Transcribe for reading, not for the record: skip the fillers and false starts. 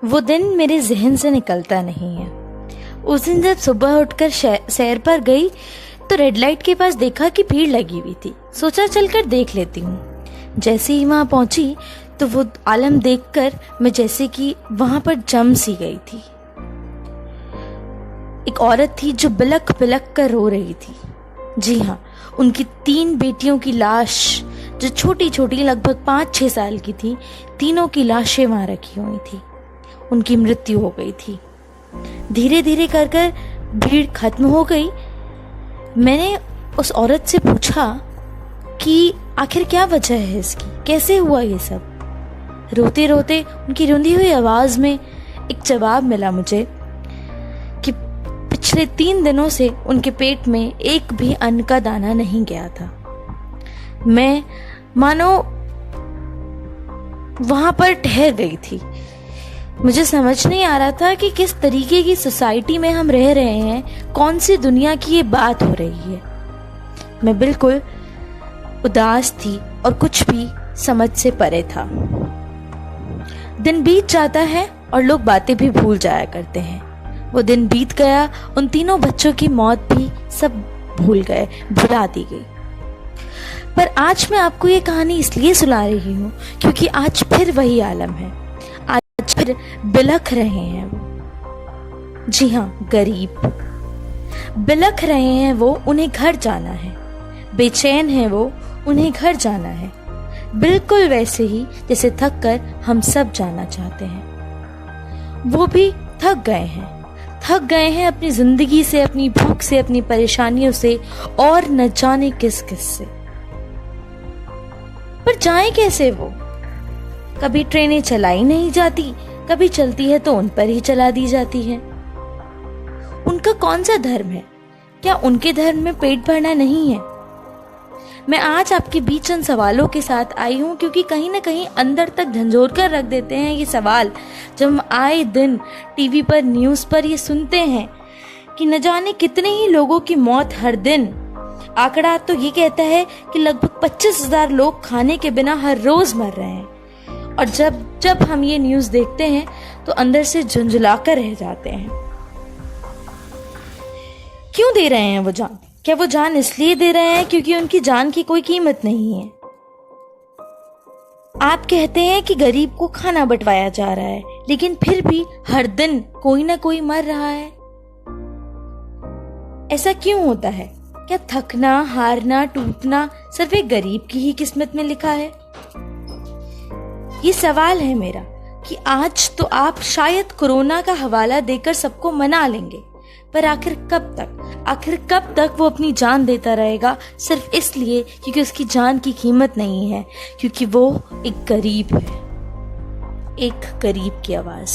वो दिन मेरे जहन से निकलता नहीं है। उस दिन जब सुबह उठकर सैर पर गई तो रेड लाइट के पास देखा कि भीड़ लगी हुई थी। सोचा चलकर देख लेती हूँ। जैसे ही वहां पहुंची तो वो आलम देखकर मैं जैसे कि वहां पर जम सी गई थी। एक औरत थी जो बिलख बिलख कर रो रही थी। जी हाँ, उनकी 3 बेटियों की लाश जो छोटी छोटी लगभग 5-6 साल की थी, तीनों की लाशें वहां रखी हुई थी। उनकी मृत्यु हो गई थी। धीरे धीरे कर कर भीड़ खत्म हो गई। मैंने उस औरत से पूछा कि आखिर क्या वजह है इसकी, कैसे हुआ ये सब। रोते रोते उनकी रुंधी हुई आवाज में एक जवाब मिला मुझे कि पिछले 3 दिनों से उनके पेट में एक भी अन्न का दाना नहीं गया था। मैं मानो वहां पर ठहर गई थी। मुझे समझ नहीं आ रहा था कि किस तरीके की सोसाइटी में हम रह रहे हैं, कौन सी दुनिया की ये बात हो रही है। मैं बिल्कुल उदास थी और कुछ भी समझ से परे था। दिन बीत जाता है और लोग बातें भी भूल जाया करते हैं। वो दिन बीत गया, उन तीनों बच्चों की मौत भी सब भुला दी गई। पर आज मैं आपको ये कहानी इसलिए सुना रही हूँ क्योंकि आज फिर वही आलम है। आज फिर बिलख रहे हैं वो। जी हाँ, गरीब बिलख रहे हैं वो, उन्हें घर जाना है। बेचैन है वो, उन्हें घर जाना है। बिल्कुल वैसे ही जैसे थक कर हम सब जाना चाहते हैं। वो भी थक गए हैं अपनी जिंदगी से, अपनी भूख से, अपनी परेशानियों से और न जाने किस किस से। पर जाएं कैसे वो? कभी ट्रेनें चलाई नहीं जाती, कभी चलती है तो उन पर ही चला दी जाती है। उनका कौन सा धर्म है? क्या उनके धर्म में पेट भरना नहीं है? मैं आज आपके बीच उन सवालों के साथ आई हूँ क्योंकि कहीं ना कहीं अंदर तक झंझोर कर रख देते हैं ये सवाल, जब हम आए दिन टीवी पर, न्यूज़ पर ये सुनते हैं कि न जाने कितने ही लोगों की मौत हर दिन। आंकड़ा तो ये कहता है कि लगभग 25,000 लोग खाने के बिना हर रोज मर रहे हैं। और जब हम ये न्यूज़ देखते हैं तो अंदर से झुंझला कर रह जाते हैं। क्यों दे रहे हैं वो जान? क्या वो जान इसलिए दे रहे हैं क्योंकि उनकी जान की कोई कीमत नहीं है? आप कहते हैं कि गरीब को खाना बंटवाया जा रहा है, लेकिन फिर भी हर दिन कोई ना कोई मर रहा है। ऐसा क्यों होता है? क्या थकना, हारना, टूटना सिर्फ एक गरीब की ही किस्मत में लिखा है? ये सवाल है मेरा कि आज तो आप शायद कोरोना का हवाला देकर सबको मना लेंगे, पर आखिर कब तक वो अपनी जान देता रहेगा सिर्फ इसलिए क्योंकि उसकी जान की कीमत नहीं है, क्योंकि वो एक गरीब है, एक गरीब की आवाज।